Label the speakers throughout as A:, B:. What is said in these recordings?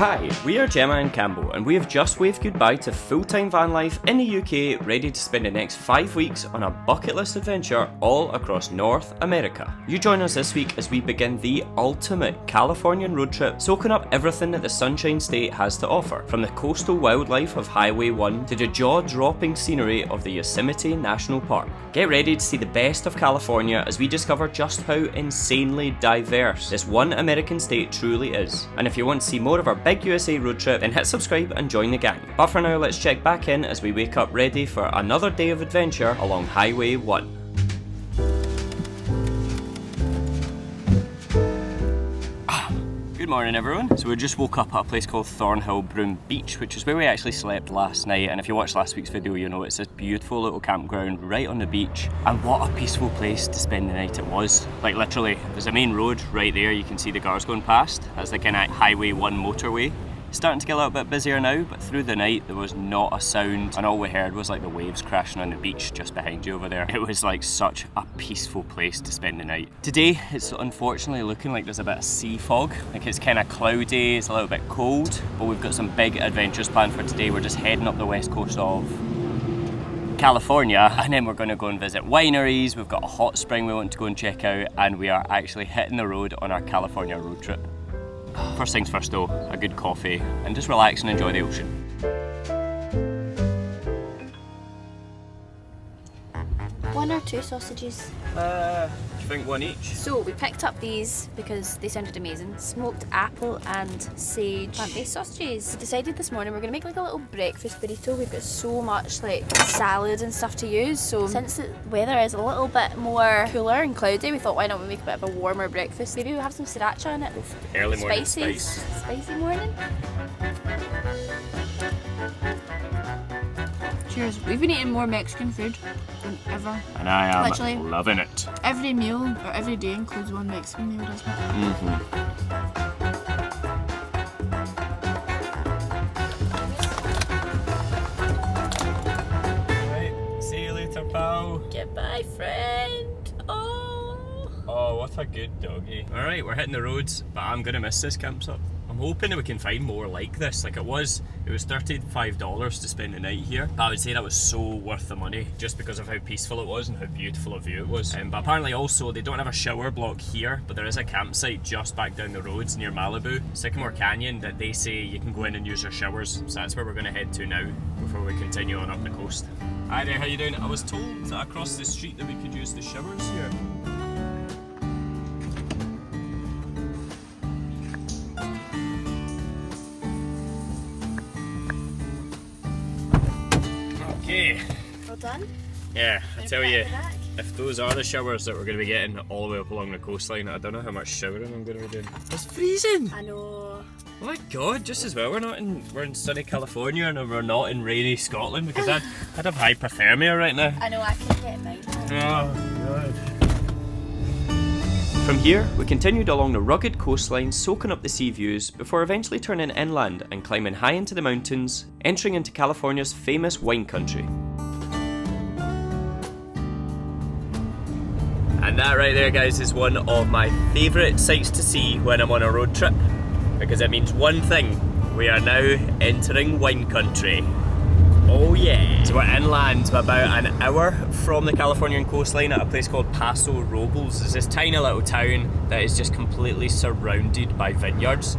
A: Hi, we are Gemma and Campbell, and we have just waved goodbye to full-time van life in the UK, ready to spend the next 5 weeks on a bucket list adventure all across North America. You join us this week as we begin the ultimate Californian road trip, soaking up everything that the Sunshine State has to offer, from the coastal wildlife of Highway 1 to the jaw-dropping scenery of the Yosemite National Park. Get ready to see the best of California as we discover just how insanely diverse this one American state truly is. And if you want to see more of our Big USA road trip, then hit subscribe and join the gang. But for now, let's check back in as we wake up ready for another day of adventure along Highway 1. Good morning everyone. So we just woke up at a place called Broomehill Beach, which is where we actually slept last night, and if you watched last week's video you know it's this beautiful little campground right on the beach, and what a peaceful place to spend the night it was. Like literally, there's a main road right there, you can see the cars going past. That's the kind of Highway 1 motorway. It's starting to get a little bit busier now, but through the night there was not a sound, and all we heard was like the waves crashing on the beach just behind you over there. It was like such a peaceful place to spend the night. Today it's unfortunately looking like there's a bit of sea fog, like it's kind of cloudy, it's a little bit cold, but we've got some big adventures planned for today. We're just heading up the west coast of California, and then we're going to go and visit wineries. We've got a hot spring we want to go and check out, and we are actually hitting the road on our California road trip. First things first though, a good coffee and just relax and enjoy the ocean.
B: One or two sausages?
A: Do you think one each?
B: So we picked up these because they sounded amazing. Smoked apple and sage plant-based sausages. We decided this morning we're going to make like a little breakfast burrito. We've got so much like salad and stuff to use, so since the weather is a little bit more cooler and cloudy, we thought why not we make a bit of a warmer breakfast. Maybe we'll have some sriracha in it.
A: Early morning
B: Spices. Spicy morning. Cheers. We've been eating more Mexican food than ever.
A: And I am
B: literally
A: loving it.
B: Every meal or every day includes one Mexican meal, doesn't it?
A: Right, see you later, pal.
B: Goodbye, friend.
A: Oh, what a good doggy. Alright, we're hitting the roads, but I'm gonna miss this campsite. I'm hoping that we can find more like this. Like it was $35 to spend the night here, but I would say that was so worth the money just because of how peaceful it was and how beautiful a view it was. But apparently also they don't have a shower block here, but there is a campsite just back down the roads near Malibu, Sycamore Canyon, that they say you can go in and use your showers. So that's where we're going to head to now before we continue on up the coast. Hi there, how you doing? I was told that across the street that we could use the showers here. Okay.
B: Well done.
A: Yeah, I tell you, if those are the showers that we're going to be getting all the way up along the coastline, I don't know how much showering I'm going to be doing. It's freezing!
B: I know.
A: Oh my god, just as well we're in sunny California and we're not in rainy Scotland, because I'd have hypothermia right now.
B: I know, I can get mine.
A: Oh god. From here, we continued along the rugged coastline, soaking up the sea views, before eventually turning inland and climbing high into the mountains, entering into California's famous wine country. And that right there, guys, is one of my favourite sights to see when I'm on a road trip, because it means one thing: we are now entering wine country. Oh yeah! So we're inland, about an hour from the Californian coastline at a place called Paso Robles. It's this tiny little town that is just completely surrounded by vineyards.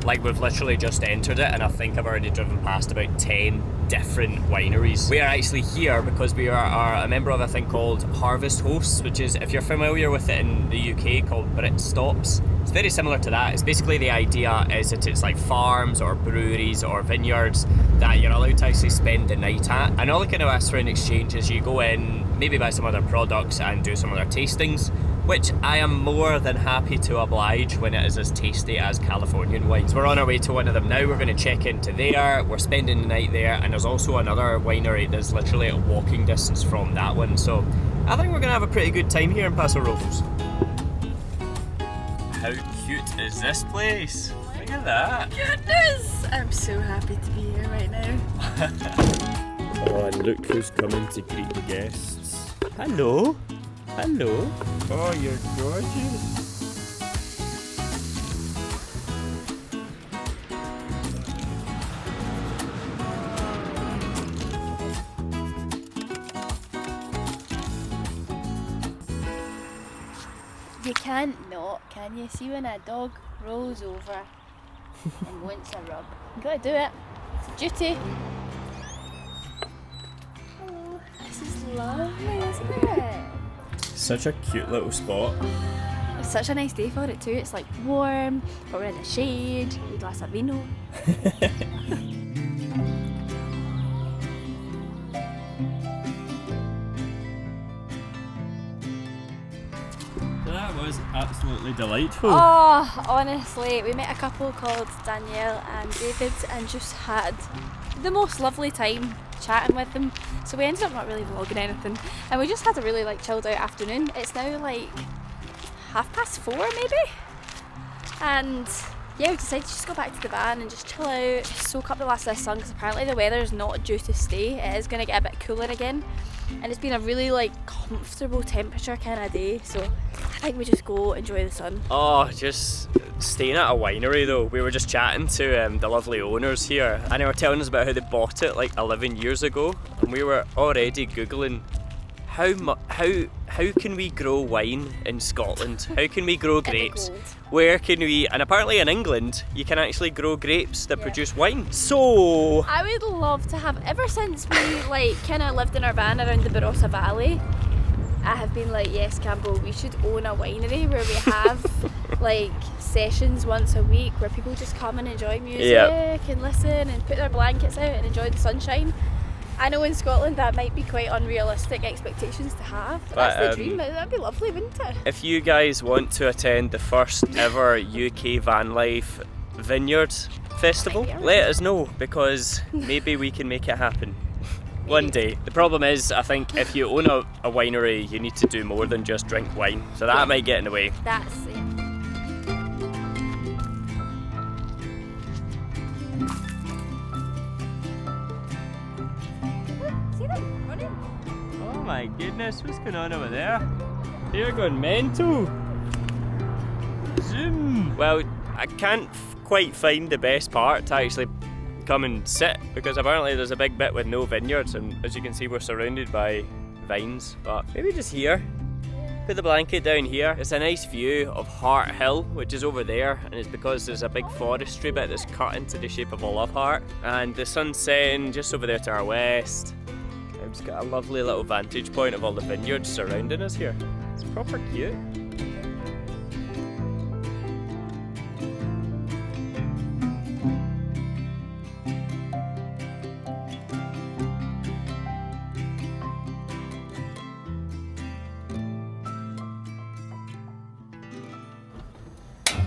A: Like we've literally just entered it, and I think I've already driven past about 10 different wineries. We are actually here because we are a member of a thing called Harvest Hosts, which is, if you're familiar with it in the UK, called Brit Stops. It's very similar to that. It's basically, the idea is that it's like farms or breweries or vineyards that you're allowed to actually spend the night at, and all they kind of ask for in exchange is you go in, maybe buy some other products and do some other tastings, which I am more than happy to oblige when it is as tasty as Californian wines. We're on our way to one of them now. We're going to check into there, we're spending the night there, and there's also another winery that's literally a walking distance from that one, so I think we're going to have a pretty good time here in Paso Robles. How cute is this place? Look at that!
B: Goodness! I'm so happy to be here right now.
A: Oh, and look who's coming to greet the guests. Hello! Hello! Oh, you're gorgeous!
B: You can't not, can you? See when a dog rolls over and wants a rub. You gotta do it. It's a duty. Oh, this is lovely, isn't it?
A: Such a cute little spot.
B: It's such a nice day for it too. It's like warm, but we're in the shade, a glass of vino.
A: That was absolutely delightful.
B: Oh, honestly, we met a couple called Danielle and David and just had the most lovely time chatting with them. So we ended up not really vlogging anything, and we just had a really chilled out afternoon. It's now like 4:30 maybe, and yeah, we decided to just go back to the van and just chill out, just soak up the last of the sun, because apparently the weather is not due to stay. It is going to get a bit cooler again, and it's been a really comfortable temperature kind of day, so I think we just go enjoy the sun.
A: Oh, just staying at a winery though. We were just chatting to the lovely owners here, and they were telling us about how they bought it like 11 years ago, and we were already googling how can we grow wine in Scotland? How can we grow grapes? Where can we? And apparently in England you can actually grow grapes that produce wine. So
B: I would love to have, ever since we kind of lived in our van around the Barossa Valley, I have been like, yes, Campbell, we should own a winery where we have sessions once a week where people just come and enjoy music and listen and put their blankets out and enjoy the sunshine. I know in Scotland that might be quite unrealistic expectations to have. But that's the dream. That'd be lovely, wouldn't it?
A: If you guys want to attend the first ever UK Vanlife Vineyard Festival, let us know, because maybe we can make it happen. One day. The problem is, I think if you own a winery, you need to do more than just drink wine. So that might get in the way.
B: That's it. See them running?
A: Oh my goodness, what's going on over there? They're going mental. Zoom. Well, I can't quite find the best part to actually come and sit, because apparently there's a big bit with no vineyards, and as you can see we're surrounded by vines, but maybe just here. Put the blanket down here. It's a nice view of Hart Hill, which is over there, and it's because there's a big forestry bit that's cut into the shape of a love heart, and the sun's setting just over there to our west. It's got a lovely little vantage point of all the vineyards surrounding us here. It's proper cute.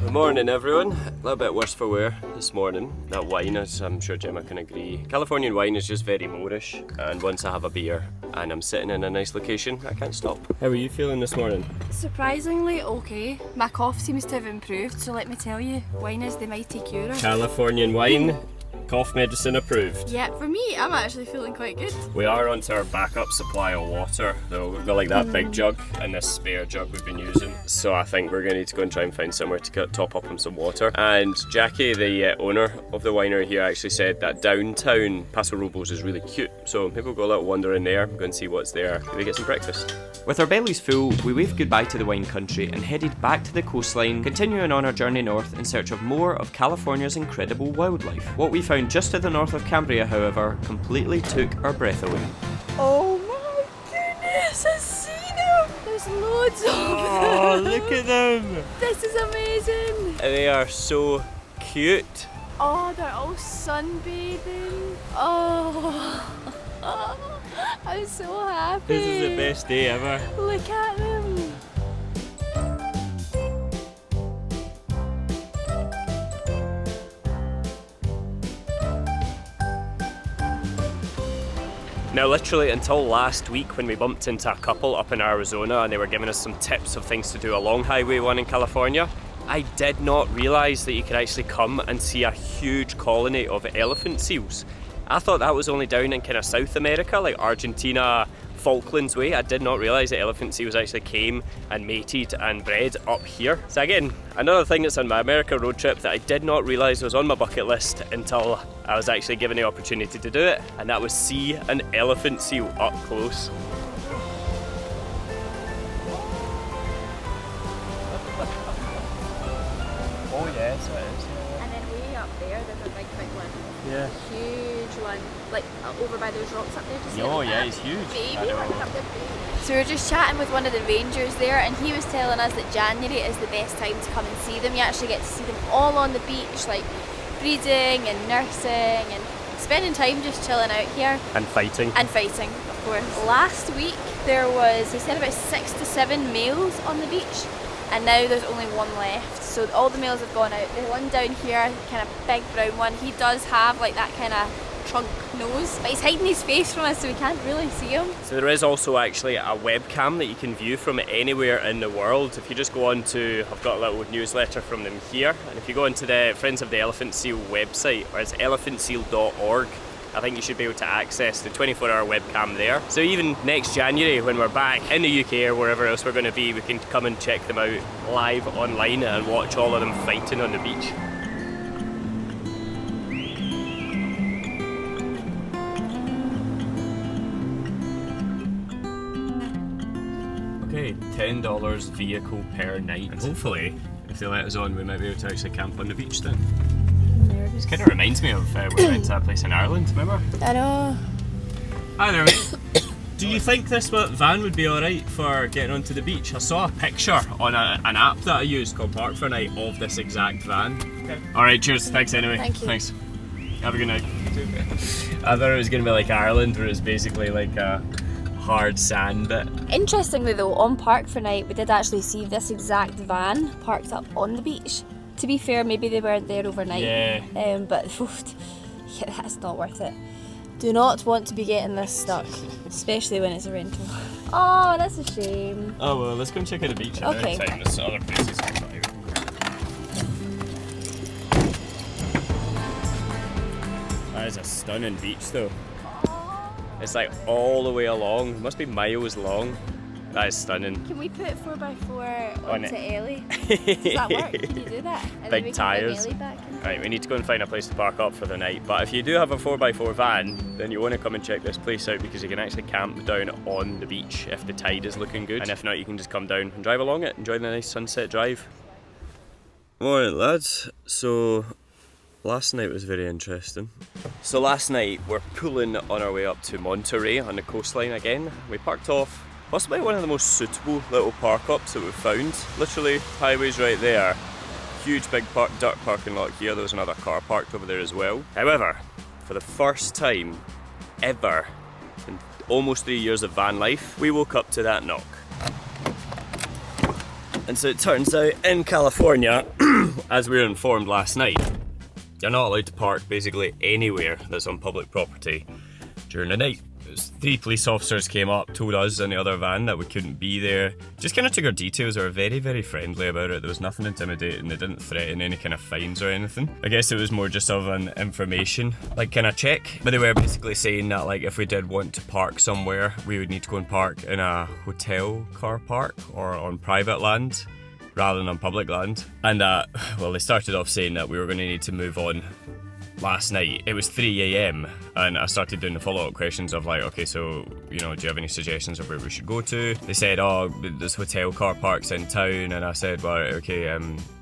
A: Good morning everyone. A little bit worse for wear this morning. That wine, as I'm sure Gemma can agree, Californian wine is just very Moorish, and once I have a beer and I'm sitting in a nice location, I can't stop. How are you feeling this morning?
B: Surprisingly okay. My cough seems to have improved, so let me tell you, wine is the mighty cure.
A: Californian wine, cough medicine approved.
B: Yeah, for me, I'm actually feeling quite good.
A: We are onto our backup supply of water though. We've got like that big jug and this spare jug we've been using, so I think we're going to need to go and try and find somewhere to top up on some water. And Jackie, the owner of the winery here, actually said that downtown Paso Robles is really cute, so maybe we'll go a little wander in there, go and see what's there, maybe get some breakfast. With our bellies full, we waved goodbye to the wine country and headed back to the coastline, continuing on our journey north in search of more of California's incredible wildlife. What we found just to the north of Cambria, however, completely took our breath away.
B: Oh my goodness, I see them! There's loads of them!
A: Oh, look at them!
B: This is amazing!
A: They are so cute.
B: Oh, they're all sunbathing. Oh, I'm so happy.
A: This is the best day ever.
B: Look at them.
A: Now literally until last week when we bumped into a couple up in Arizona and they were giving us some tips of things to do along Highway 1 in California, I did not realise that you could actually come and see a huge colony of elephant seals. I thought that was only down in kind of South America, like Argentina, Falklands way. I did not realise that elephant seals actually came and mated and bred up here. So again, another thing that's on my America road trip that I did not realise was on my bucket list until I was actually given the opportunity to do it, and that was see an elephant seal up close.
B: there, there's a big one.
A: Yeah.
B: Huge one. Like over by those rocks up there. Do you see
A: Oh
B: it?
A: yeah, he's huge.
B: Baby, up there, baby. So we were just chatting with one of the rangers there, and he was telling us that January is the best time to come and see them. You actually get to see them all on the beach, like breeding and nursing and spending time just chilling out here.
A: And fighting.
B: And fighting, of course. Last week there was, he said, about 6 to 7 males on the beach, and now there's only one left. So all the males have gone out. The one down here, kind of big brown one, he does have like that kind of trunk nose, but he's hiding his face from us so we can't really see him.
A: So there is also actually a webcam that you can view from anywhere in the world. If you just go on to, I've got a little newsletter from them here, and if you go into the Friends of the Elephant Seal website, or it's elephantseal.org, I think you should be able to access the 24-hour webcam there. So even next January when we're back in the UK or wherever else we're going to be, we can come and check them out live online and watch all of them fighting on the beach. Okay, $10 vehicle per night. And hopefully, if they let us on, we might be able to actually camp on the beach then. This kind of reminds me of when we went to that place in Ireland, remember?
B: I know.
A: Either way, do you think this van would be alright for getting onto the beach? I saw a picture on an app that I use called Park for Night of this exact van. Okay. Alright, cheers. Thanks anyway.
B: Thank you.
A: Thanks. Have a good night. I thought it was going to be like Ireland, where it's basically like a hard sand bit.
B: Interestingly though, on Park for Night we did actually see this exact van parked up on the beach. To be fair, maybe they weren't there overnight.
A: Yeah.
B: But yeah, that's not worth it. Do not want to be getting this stuck, especially when it's a rental. Oh, that's a shame.
A: Oh well, let's go and check out the beach.
B: Okay.
A: There's other places. That is a stunning beach though. It's like all the way along. It must be miles long. That is stunning.
B: Can we put 4x4
A: On
B: onto
A: it.
B: Ellie? Does that work? Can you do that? And then
A: Big
B: we can
A: tyres.
B: bring Ellie back in?
A: Right, we need to go and find a place to park up for the night. But if you do have a 4x4 van, then you want to come and check this place out because you can actually camp down on the beach if the tide is looking good. And if not, you can just come down and drive along it. Enjoy the nice sunset drive. Alright lads, so last night was very interesting. So last night we're pulling on our way up to Monterey on the coastline again. We parked off possibly one of the most suitable little park-ups that we've found. Literally, highway's right there. Huge big dirt parking lot here. There was another car parked over there as well. However, for the first time ever in almost 3 years of van life, we woke up to that knock. And so it turns out in California, as we were informed last night, you're not allowed to park basically anywhere that's on public property during the night. 3 police officers came up, told us in the other van that we couldn't be there. Just kind of took our details. They were very, very friendly about it. There was nothing intimidating. They didn't threaten any kind of fines or anything. I guess it was more just of an information, like, kind of check. But they were basically saying that, like, if we did want to park somewhere, we would need to go and park in a hotel car park or on private land rather than on public land. And well, they started off saying that we were going to need to move on. Last night, it was 3 AM and I started doing the follow-up questions of like, okay, so, you know, do you have any suggestions of where we should go to? They said, oh, there's hotel car parks in town, and I said, well, okay,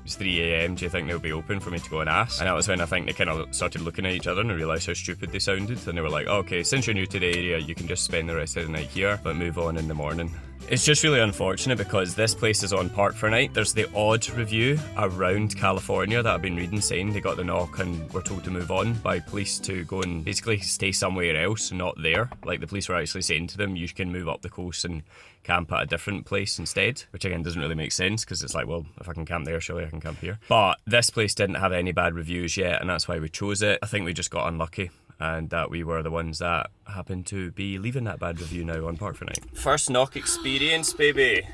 A: it's 3 AM, do you think they'll be open for me to go and ask? And that was when I think they kind of started looking at each other and realised how stupid they sounded, and they were like, oh, okay, since you're new to the area, you can just spend the rest of the night here, but move on in the morning. It's just really unfortunate because this place is on Park for Night. There's the odd review around California that I've been reading saying they got the knock and were told to move on by police to go and basically stay somewhere else, not there. Like the police were actually saying to them, you can move up the coast and camp at a different place instead, which again doesn't really make sense because it's like, well, if I can camp there, surely I can camp here. But this place didn't have any bad reviews yet, and that's why we chose it. I think we just got unlucky, and that we were the ones that happened to be leaving that bad review now on Park for Night. First knock experience, baby.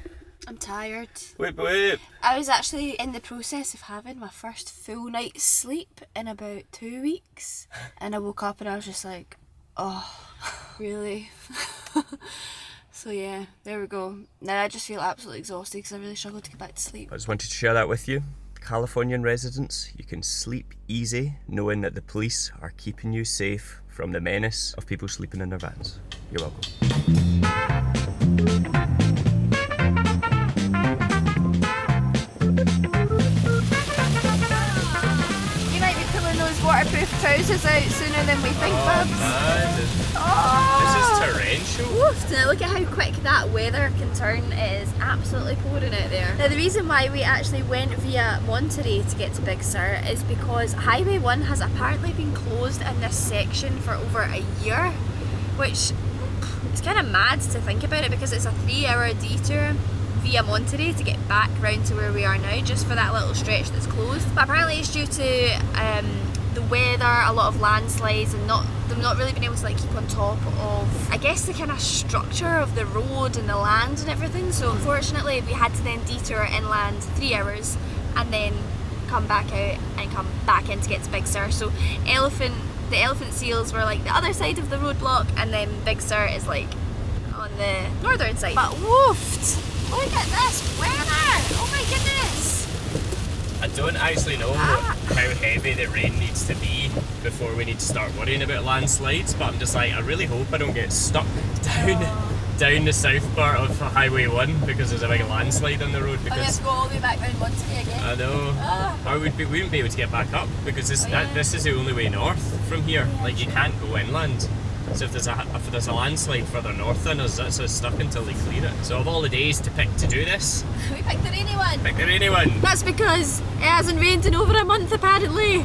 B: I'm tired.
A: Whip whip.
B: I was actually in the process of having my first full night's sleep in about 2 weeks, and I woke up and I was just like, oh, really? So yeah, there we go. Now I just feel absolutely exhausted because I really struggled to get back to sleep.
A: I just wanted to share that with you. Californian residents, you can sleep easy knowing that the police are keeping you safe from the menace of people sleeping in their vans. You're welcome.
B: waterproof trousers out sooner than we think, Babs.
A: Man,
B: Oh!
A: this is torrential.
B: Woof. Now look at how quick that weather can turn. It is absolutely pouring out there. Now the reason why we actually went via Monterey to get to Big Sur is because Highway 1 has apparently been closed in this section for over a year, which it's kind of mad to think about it because it's a 3-hour detour via Monterey to get back round to where we are now, just for that little stretch that's closed. But apparently it's due to the weather, a lot of landslides, and them not really being able to like keep on top of, I guess, the kind of structure of the road and the land and everything. So unfortunately we had to then detour inland 3 hours and then come back out and come back in to get to Big Sur. So the elephant seals were like the other side of the roadblock, and then Big Sur is like on the northern side. But woofed! Look at this weather! Oh my goodness!
A: I don't actually know how heavy the rain needs to be before we need to start worrying about landslides, but I'm just like, I really hope I don't get stuck down the south part of Highway 1 because there's a big landslide on the road. Because
B: we have to go all the way back round Monterey again.
A: I know. Or we wouldn't be able to get back up because this is the only way north from here. Like you can't go inland. So if there's a landslide further north than us, that's us stuck until they clear it. So of all the days to pick to do this,
B: we picked the rainy one.
A: Pick the rainy one.
B: That's because it hasn't rained in over a month apparently.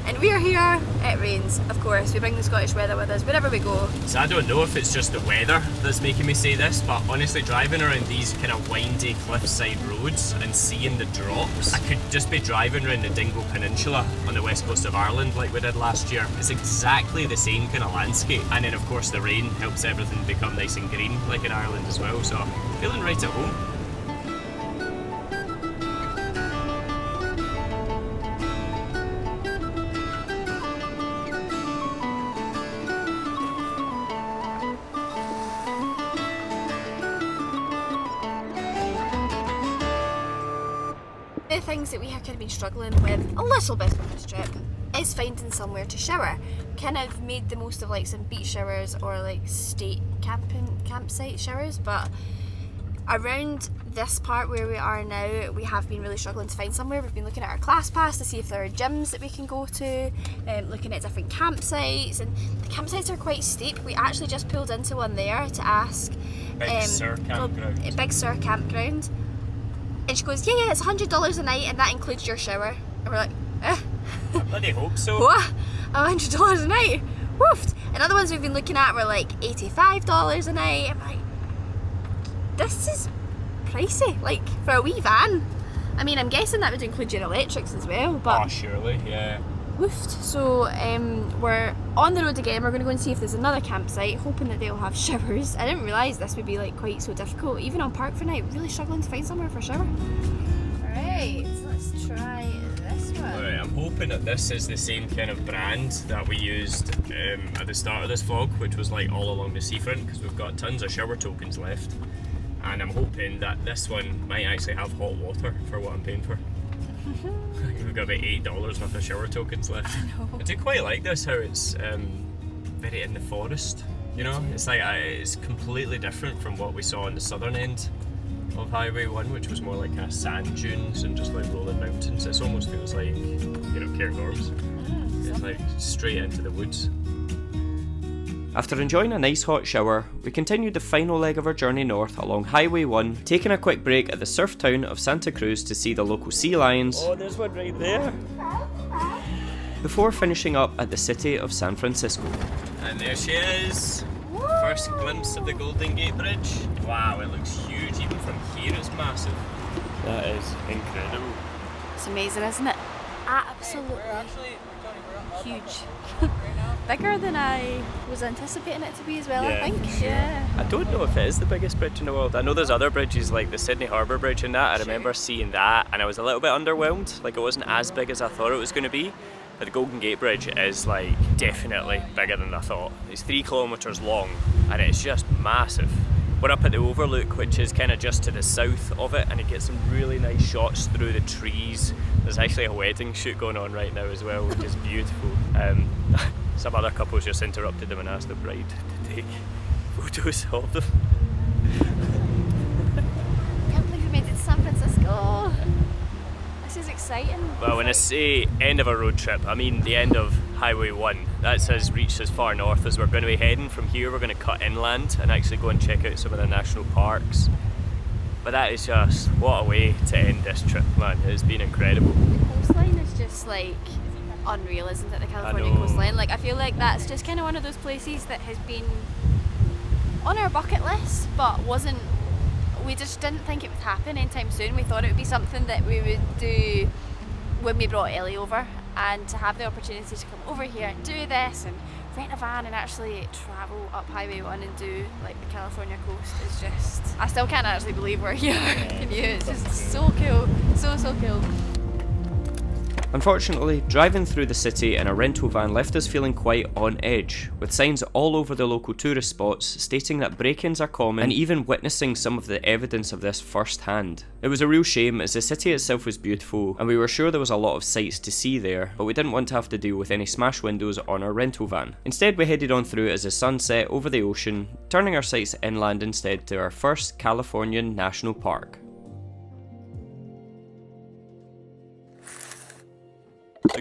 B: And we're here, it rains, of course. We bring the Scottish weather with us wherever we go.
A: So I don't know if it's just the weather that's making me say this, but honestly driving around these kind of windy cliffside roads and seeing the drops, I could just be driving around the Dingle Peninsula on the west coast of Ireland like we did last year. It's exactly the same kind of landscape. And then of course the rain helps everything become nice and green like in Ireland as well. So feeling right at home.
B: The things that we have kind of been struggling with a little bit on this trip is finding somewhere to shower. Kind of made the most of like some beach showers or like state campsite showers, but around this part where we are now, we have been really struggling to find somewhere. We've been looking at our class pass to see if there are gyms that we can go to, looking at different campsites, and the campsites are quite steep. We actually just pulled into one there to ask
A: Big Sur campground.
B: Big Sur campground. And she goes, yeah, it's $100 a night and that includes your shower. And we're like,
A: I bloody hope so.
B: What? $100 a night? Woofed. And other ones we've been looking at were like $85 a night. I'm like, this is pricey, like for a wee van. I mean, I'm guessing that would include your electrics as well, but
A: oh, surely, yeah.
B: Woofed. So we're on the road again. We're going to go and see if there's another campsite, hoping that they'll have showers. I didn't realise this would be like quite so difficult. Even on Park for Night, really struggling to find somewhere for a shower. Alright, so let's try this one.
A: Alright, I'm hoping that this is the same kind of brand that we used at the start of this vlog, which was like all along the seafront, because we've got tons of shower tokens left. And I'm hoping that this one might actually have hot water for what I'm paying for. We've got about $8 worth of shower tokens left. I do quite like this, how it's very in the forest, you know? It's like, it's completely different from what we saw on the southern end of Highway 1, which was more like kind of sand dunes and just like rolling mountains. It almost feels like, you know, Cairngorms. It's like straight into the woods. After enjoying a nice hot shower, we continued the final leg of our journey north along Highway 1, taking a quick break at the surf town of Santa Cruz to see the local sea lions. Oh, there's one right there. Before finishing up at the city of San Francisco. And there she is. First glimpse of the Golden Gate Bridge. Wow, it looks huge. Even from here it's massive. That is incredible.
B: It's amazing, isn't it? Absolutely huge. Bigger than I was anticipating it to be as well,
A: Yeah,
B: I think.
A: for sure.
B: Yeah.
A: I don't know if it is the biggest bridge in the world. I know there's other bridges like the Sydney Harbour Bridge and that. I remember seeing that and I was a little bit underwhelmed. Like it wasn't as big as I thought it was going to be. But the Golden Gate Bridge is like definitely bigger than I thought. It's 3 kilometres long and it's just massive. We're up at the Overlook, which is kind of just to the south of it, and it gets some really nice shots through the trees. There's actually a wedding shoot going on right now as well, which is beautiful. Some other couples just interrupted them and asked the bride to take photos of them.
B: I can't believe we made it to San Francisco. This is exciting.
A: Well, when I say end of a road trip, I mean the end of Highway 1. That's us reached as far north as we're going to be heading. From here we're going to cut inland and actually go and check out some of the national parks. But that is just, what a way to end this trip, man. It's been incredible.
B: The coastline is just like unreal, isn't it? The Californian coastline. Like, I feel like that's just kind of one of those places that has been on our bucket list, but we just didn't think it would happen anytime soon. We thought it would be something that we would do when we brought Ellie over, and to have the opportunity to come over here and do this and rent a van and actually travel up Highway 1 and do like the California coast is just, I still can't actually believe we're here. Can you? It's just so cool, so cool.
A: Unfortunately, driving through the city in a rental van left us feeling quite on edge, with signs all over the local tourist spots stating that break-ins are common, and even witnessing some of the evidence of this firsthand. It was a real shame, as the city itself was beautiful and we were sure there was a lot of sights to see there, but we didn't want to have to deal with any smashed windows on our rental van. Instead, we headed on through as the sun set over the ocean, turning our sights inland instead to our first Californian National Park.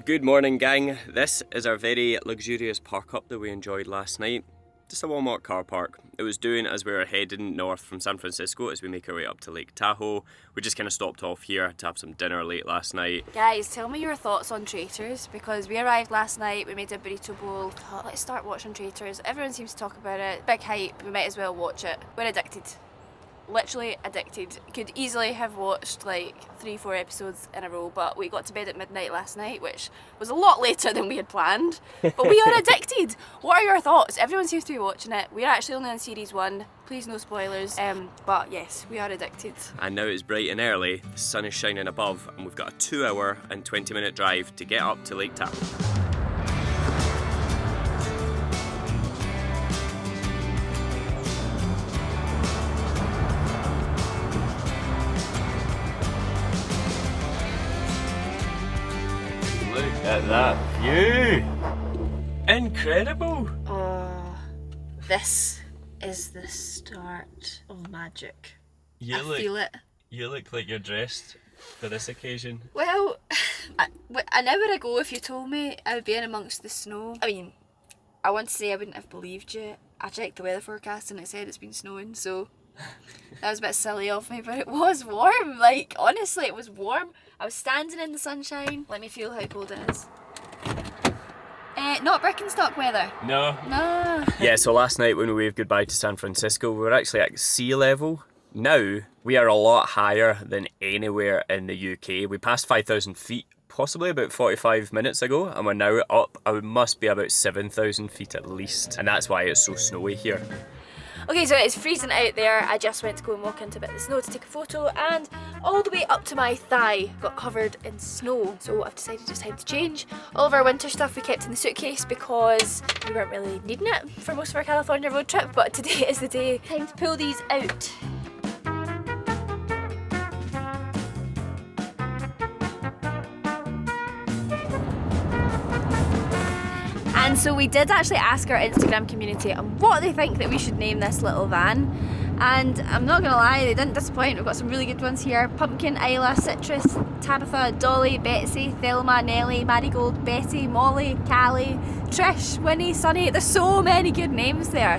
A: Good morning, gang. This is our very luxurious parkup that we enjoyed last night. Just a Walmart car park. It was doing as we were heading north from San Francisco as we make our way up to Lake Tahoe. We just kind of stopped off here to have some dinner late last night.
B: Guys, tell me your thoughts on Traitors, because we arrived last night, we made a burrito bowl. Thought, let's start watching Traitors. Everyone seems to talk about it. Big hype, we might as well watch it. We're addicted. Literally addicted. Could easily have watched like 3-4 episodes in a row, but we got to bed at midnight last night, which was a lot later than we had planned. But we are addicted. What are your thoughts? Everyone seems to be watching it. We are actually only on series 1. Please no spoilers. But yes, we are addicted.
A: And now it's bright and early, the sun is shining above, and we've got a 2-hour and 20-minute drive to get up to Lake Tahoe. At that view! Incredible!
B: This is the start of magic.
A: I
B: feel it.
A: You look like you're dressed for this occasion.
B: Well, an hour ago if you told me I would be in amongst the snow, I mean, I want to say I wouldn't have believed you. I checked the weather forecast and it said it's been snowing, so that was a bit silly of me, but it was warm. Like, honestly, it was warm. I was standing in the sunshine. Let me feel how cold it is. Not Birkenstock weather.
A: No.
B: No.
A: Yeah, so last night when we waved goodbye to San Francisco, we were actually at sea level. Now, we are a lot higher than anywhere in the UK. We passed 5,000 feet possibly about 45 minutes ago, and we're now up, I must be about 7,000 feet at least. And that's why it's so snowy here.
B: Okay, so it's freezing out there. I just went to go and walk into a bit of the snow to take a photo, and all the way up to my thigh got covered in snow. So I've decided it's time to change. All of our winter stuff we kept in the suitcase because we weren't really needing it for most of our California road trip, but today is the day. Time to pull these out. And so we did actually ask our Instagram community on what they think that we should name this little van. And I'm not gonna lie, they didn't disappoint. We've got some really good ones here. Pumpkin, Isla, Citrus, Tabitha, Dolly, Betsy, Thelma, Nellie, Marigold, Betty, Molly, Callie, Trish, Winnie, Sunny. There's so many good names there.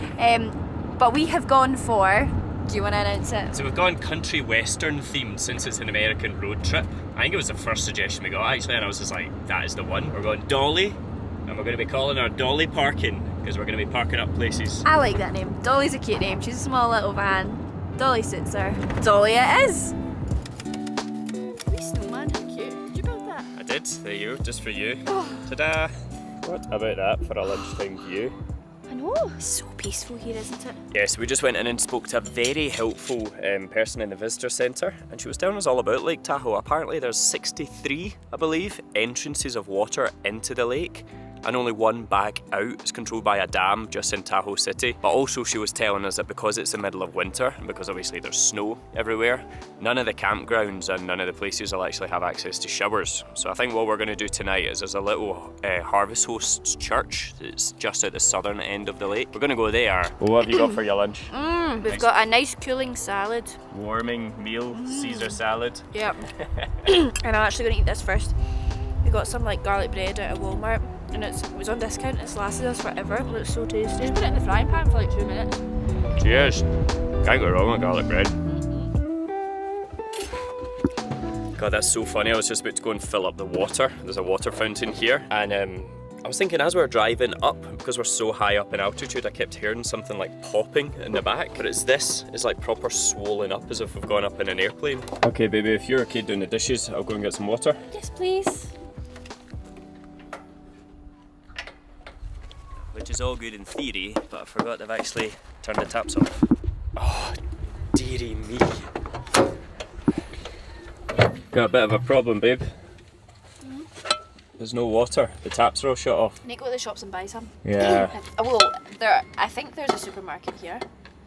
B: But we have gone for, do you want to announce it?
A: So we've gone country western themed since it's an American road trip. I think it was the first suggestion we got actually, and I was just like, that is the one. We're going Dolly. And we're going to be calling her Dolly Parking, because we're going to be parking up places.
B: I like that name. Dolly's a cute name. She's a small little van. Dolly suits her. Dolly it is! Wee snowman, how cute. Did you build that?
A: I did. There you go, just for you.
B: Oh.
A: Ta-da! What about that for a lunchtime view?
B: I know. It's so peaceful here, isn't it?
A: Yes, we just went in and spoke to a very helpful person in the visitor centre, and she was telling us all about Lake Tahoe. Apparently there's 63, I believe, entrances of water into the lake, and only one back out is controlled by a dam just in Tahoe City. But also she was telling us that because it's the middle of winter, and because obviously there's snow everywhere, none of the campgrounds and none of the places will actually have access to showers. So I think what we're going to do tonight is there's a little Harvest Hosts church that's just at the southern end of the lake. We're going to go there. Well, what have you got for your lunch?
B: We've got a nice cooling salad.
A: Warming meal, Caesar salad.
B: Yep. And I'm actually going to eat this first. We got some like garlic bread out of Walmart. and it was on discount. It's lasted us forever. It looks so tasty. Just put it in the frying pan for like 2 minutes.
A: Cheers. Can't go wrong with garlic bread. God, that's so funny. I was just about to go and fill up the water. There's a water fountain here, and I was thinking as we were driving up, because we're so high up in altitude, I kept hearing something like popping in the back, but it's like proper swollen up as if we've gone up in an airplane. Okay, baby, if you're okay doing the dishes, I'll go and get some water.
B: Yes, please.
A: Which is all good in theory, but I forgot they've actually turned the taps off. Oh, dearie me. Got a bit of a problem, babe. There's no water. The taps are all shut off.
B: Need to go to the shops and buy some.
A: Yeah.
B: Well, I think there's a supermarket here.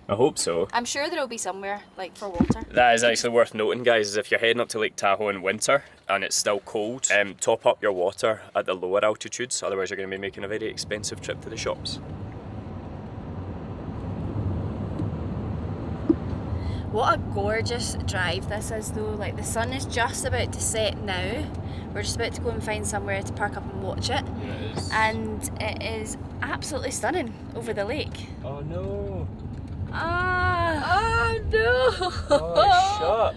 A: I hope so.
B: I'm sure there'll be somewhere, like, for water.
A: That is actually worth noting, guys, is if you're heading up to Lake Tahoe in winter and it's still cold, top up your water at the lower altitudes, otherwise you're going to be making a very expensive trip to the shops.
B: What a gorgeous drive this is though. Like, the sun is just about to set now. We're just about to go and find somewhere to park up and watch it.
A: Yeah, it is.
B: And it is absolutely stunning over the lake.
A: Oh no.
B: Oh no.
A: Oh, it's shut.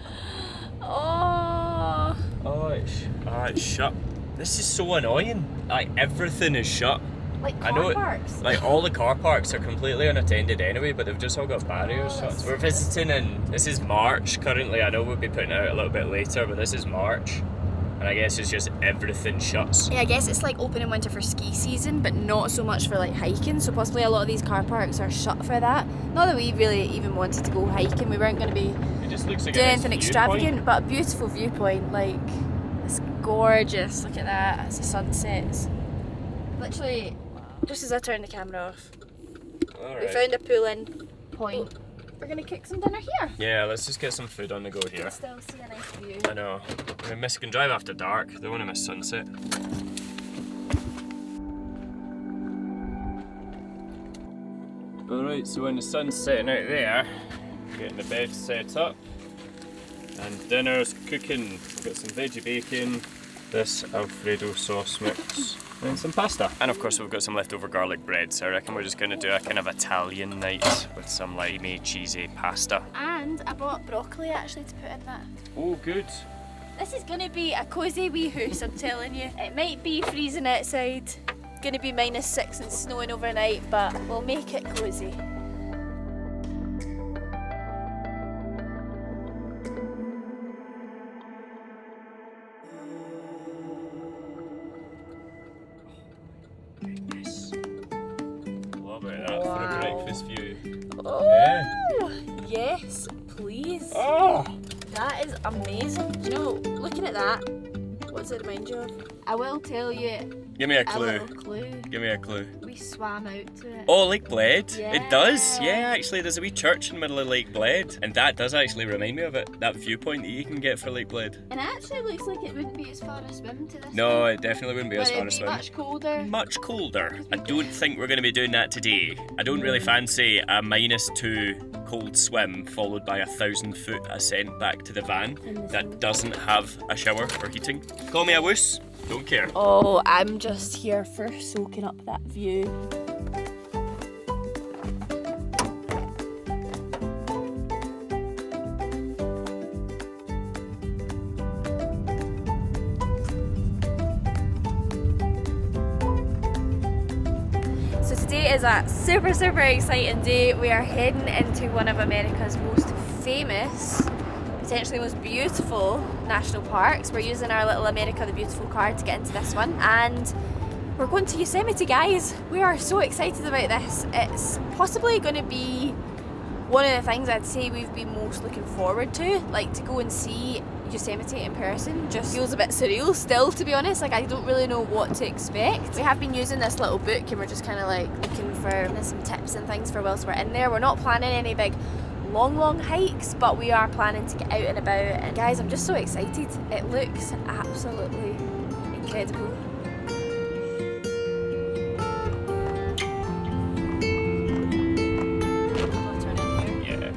B: Oh.
A: Oh, it's shut. This is so annoying. Like, everything is shut.
B: Like
A: I know
B: car
A: it,
B: parks.
A: like all the car parks are completely unattended anyway, but they've just all got barriers shut. So we're visiting, and this is March currently. I know we'll be putting it out a little bit later, but this is March, and I guess it's just everything shuts.
B: Yeah, I guess it's like open in winter for ski season, but not so much for like hiking. So possibly a lot of these car parks are shut for that. Not that we really even wanted to go hiking. We weren't going to be
A: It just looks like
B: doing
A: a nice
B: anything
A: viewpoint.
B: extravagant, but a beautiful viewpoint. Like, it's gorgeous. Look at that as the sun sets. Literally, just as I turned the camera off,
A: All
B: we
A: right.
B: found a pull-in point. We're gonna cook some dinner here.
A: Yeah, let's just get some food on the go here.
B: Still see a nice view.
A: I know. I mean, can drive after dark. Don't want to miss sunset. Alright, so when the sun's setting out there, getting the bed set up, and dinner's cooking. We've got some veggie bacon, this Alfredo sauce mix, and some pasta. And of course we've got some leftover garlic bread, so I reckon we're just going to do a kind of Italian night with some limey, cheesy pasta.
B: And I bought broccoli actually to put in that.
A: Oh, good.
B: This is gonna be a cosy wee house, I'm telling you. It might be freezing outside, gonna be -6 and snowing overnight, but we'll make it cosy.
A: Love it, that for a breakfast view.
B: Oh,
A: Yeah.
B: yes, please.
A: Oh!
B: That is amazing. Do you know, looking at that, what does it remind you of? I will tell you
A: Give me a
B: a
A: clue.
B: little clue.
A: Give me a clue.
B: We swam out to it.
A: Oh, Lake Bled? It does,
B: Yeah.
A: yeah, actually there's a wee church in the middle of Lake Bled, and that does actually remind me of it, that viewpoint that you can get for Lake Bled.
B: And it actually looks like it wouldn't be as far a swim to this
A: No,
B: one.
A: it definitely wouldn't be as
B: But
A: far
B: it'd
A: as
B: be
A: swim.
B: much colder.
A: Much colder. I don't think we're going to be doing that today. I don't really fancy a -2 cold swim followed by a 1,000-foot ascent back to the van that doesn't have a shower or heating. Call me a wuss, don't care.
B: Oh, I'm just here for soaking up that view. So today is a super exciting day. We are heading into one of America's most famous, potentially most beautiful national parks. We're using our little America the Beautiful card to get into this one, and we're going to Yosemite, guys. We are so excited about this. It's possibly going to be one of the things I'd say we've been most looking forward to, like to go and see Yosemite in person. Just feels a bit surreal still, to be honest. Like, I don't really know what to expect. We have been using this little book and we're just kind of like looking for some tips and things for whilst we're in there. We're not planning any big long hikes, but we are planning to get out and about, and guys, I'm just so excited. It looks absolutely incredible.
A: Yeah.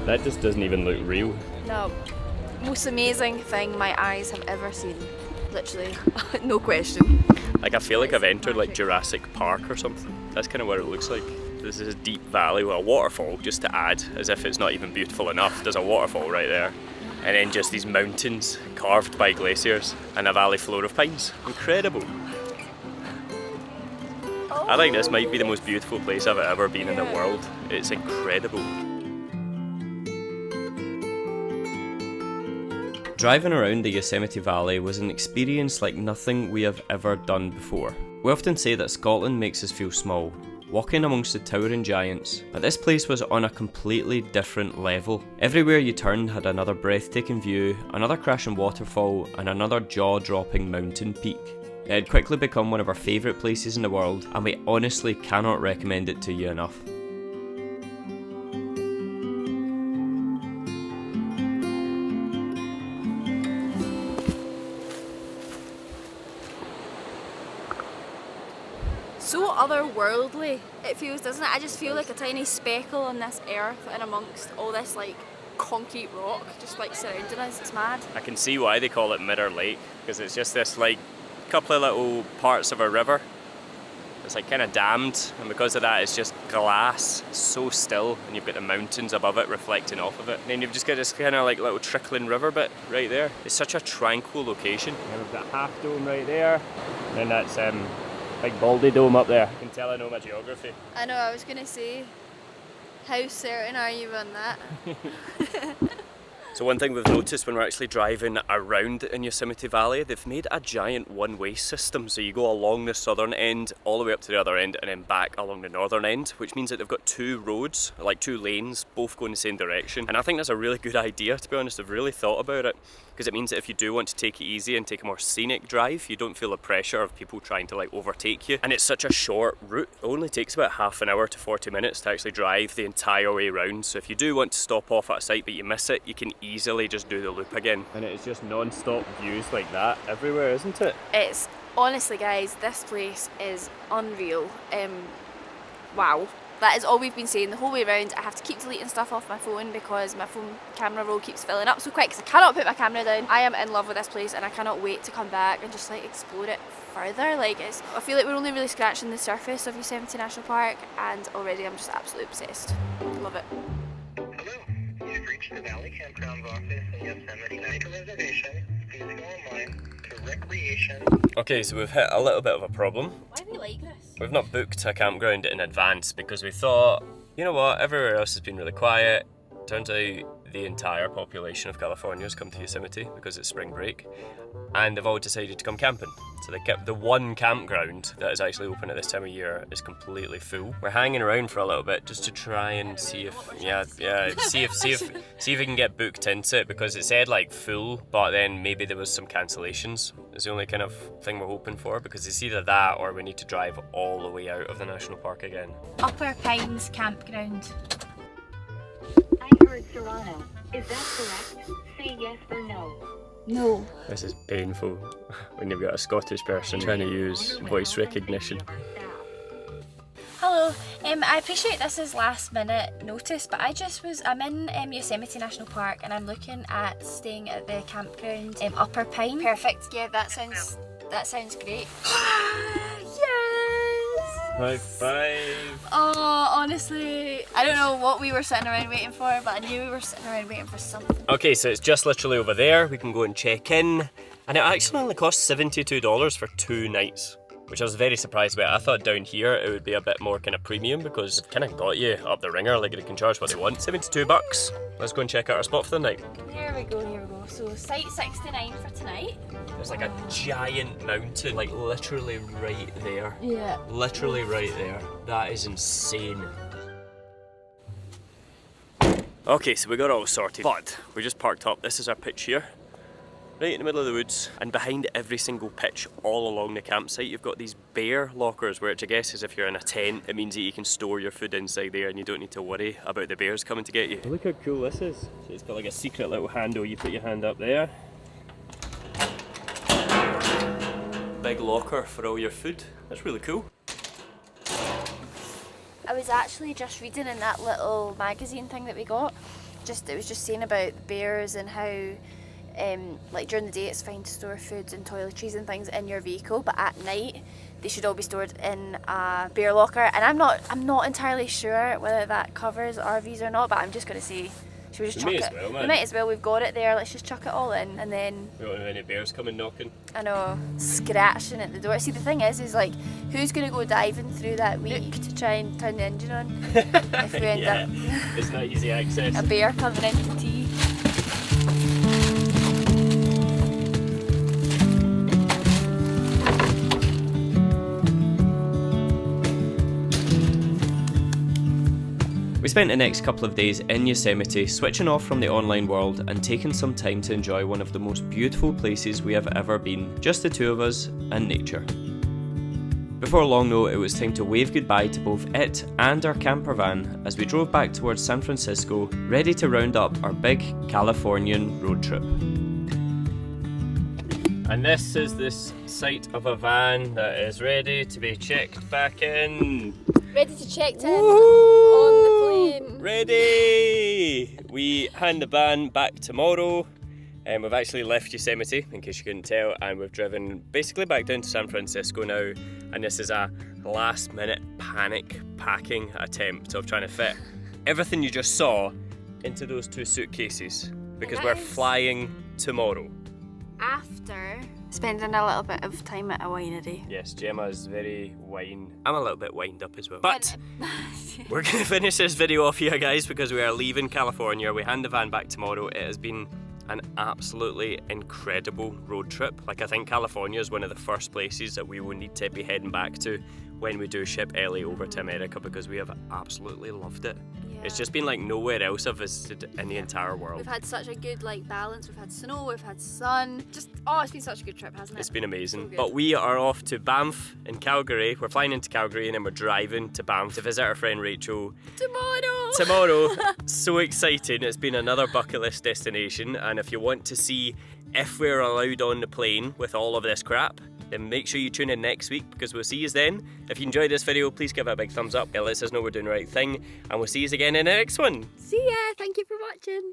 A: That just doesn't even look real.
B: No, most amazing thing my eyes have ever seen. Literally, no question.
A: Like I feel like I've entered like Jurassic Park or something. That's kind of what it looks like. This is a deep valley with a waterfall, just to add, as if it's not even beautiful enough. There's a waterfall right there. And then just these mountains carved by glaciers and a valley floor of pines. Incredible. I think this might be the most beautiful place I've ever been in the world. It's incredible. Driving around the Yosemite Valley was an experience like nothing we have ever done before. We often say that Scotland makes us feel small, walking amongst the towering giants, but this place was on a completely different level. Everywhere you turned had another breathtaking view, another crashing waterfall, and another jaw-dropping mountain peak. It had quickly become one of our favourite places in the world, and we honestly cannot recommend it to you enough.
B: So otherworldly it feels, doesn't it? I just feel like a tiny speckle on this earth and amongst all this like concrete rock just like surrounding us. It's mad.
A: I can see why they call it Mirror Lake, because it's just this like couple of little parts of a river. It's like kind of dammed, and because of that it's just glass. It's so still, and you've got the mountains above it reflecting off of it. And then you've just got this kind of like little trickling river bit right there. It's such a tranquil location. And we've got Half Dome right there, and then that's big Baldy Dome up there. You can tell I know my geography.
B: I know, I was gonna say, how certain are you on that?
A: So one thing we've noticed when we're actually driving around in Yosemite Valley, they've made a giant one-way system. So you go along the southern end, all the way up to the other end, and then back along the northern end, which means that they've got two roads, like two lanes, both going the same direction. And I think that's a really good idea, to be honest. I've really thought about it, because it means that if you do want to take it easy and take a more scenic drive, you don't feel the pressure of people trying to like overtake you. And it's such a short route. It only takes about half an hour to 40 minutes to actually drive the entire way around. So if you do want to stop off at a site but you miss it, you can easily just do the loop again. And it's just non-stop views like that everywhere, isn't it?
B: It's honestly, guys, this place is unreal. Wow. That is all we've been saying the whole way around. I have to keep deleting stuff off my phone because my phone camera roll keeps filling up so quick because I cannot put my camera down. I am in love with this place and I cannot wait to come back and just like explore it further. Like I feel like we're only really scratching the surface of Yosemite National Park, and already I'm just absolutely obsessed. Love it.
C: Hello, you've reached the Valley Campground office in Yosemite. Make a reservation. Please go online to recreation.
A: Okay, so we've hit a little bit of a problem.
B: Why do we like this?
A: We've not booked a campground in advance because we thought, you know what, everywhere else has been really quiet. Turns out the entire population of California has come to Yosemite because it's spring break, and they've all decided to come camping. So the one campground that is actually open at this time of year is completely full. We're hanging around for a little bit just to try and see if we can get booked into it, because it said like full, but then maybe there was some cancellations. It's the only kind of thing we're hoping for, because it's either that or we need to drive all the way out of the national park again.
B: Upper Pines Campground.
D: I heard Serrano. Is that correct? Say yes or no.
B: No.
A: This is painful when you've got a Scottish person trying to use voice recognition.
B: Hello, I appreciate this is last minute notice, but I'm in Yosemite National Park and I'm looking at staying at the campground Upper Pine. Perfect, yeah, that sounds great.
A: High five!
B: Oh, honestly, I don't know what we were sitting around waiting for, but I knew we were sitting around waiting for something.
A: Okay, so it's just literally over there. We can go and check in, and it actually only costs $72 for 2 nights, which I was very surprised about. I thought down here it would be a bit more kind of premium, because they've kind of got you up the ringer, like they can charge what they want. $72. Let's go and check out our spot for the night.
B: Here we go. So site 69 for tonight.
A: There's like a giant mountain, like literally right there.
B: Yeah.
A: Literally right there. That is insane. Okay, so we got it all sorted, but we just parked up. This is our pitch here, right in the middle of the woods, and behind every single pitch all along the campsite you've got these bear lockers, which I guess is if you're in a tent, it means that you can store your food inside there and you don't need to worry about the bears coming to get you. Look how cool this is. So it's got like a secret little handle, you put your hand up there. Big locker for all your food. That's really cool.
B: I was actually just reading in that little magazine thing that we got, it was just saying about bears and how like during the day it's fine to store foods and toiletries and things in your vehicle, but at night they should all be stored in a beer locker. And I'm not entirely sure whether that covers RVs or not, but I'm just going to say, should we just chuck it?
A: Well, man.
B: We might as well, we've got it there, let's just chuck it all in, and then...
A: We don't have any bears coming knocking.
B: I know, scratching at the door. See, the thing is like, who's going to go diving through that nook to try and turn the engine on? If we end up...
A: It's not easy access.
B: A bear coming into tea.
A: We spent the next couple of days in Yosemite, switching off from the online world and taking some time to enjoy one of the most beautiful places we have ever been, just the two of us and nature. Before long though, it was time to wave goodbye to both it and our camper van as we drove back towards San Francisco, ready to round up our big Californian road trip. And this is the site of a van that is ready to be checked back in.
B: Ready to check in on the plane.
A: Ready! We hand the van back tomorrow. And we've actually left Yosemite, in case you couldn't tell, and we've driven basically back down to San Francisco now. And this is a last minute panic packing attempt of trying to fit everything you just saw into those 2 suitcases, because we're flying tomorrow.
B: After spending a little bit of time at a winery.
A: Yes, Gemma's very I'm a little bit wined up as well. But we're going to finish this video off here, guys, because we are leaving California. We hand the van back tomorrow. It has been an absolutely incredible road trip. Like, I think California is one of the first places that we will need to be heading back to when we do ship Ellie over to America, because we have absolutely loved it. It's just been like nowhere else I've visited in the entire world.
B: We've had such a good like balance. We've had snow, we've had sun. It's been such a good trip, hasn't it?
A: It's been amazing.
B: So
A: but we are off to Banff in Calgary. We're flying into Calgary and then we're driving to Banff to visit our friend Rachel. Tomorrow! So exciting. It's been another bucket list destination, and if you want to see if we're allowed on the plane with all of this crap, then make sure you tune in next week, because we'll see you then. If you enjoyed this video, please give it a big thumbs up. It lets us know we're doing the right thing, and we'll see you again in the next one.
B: See ya! Thank you for watching.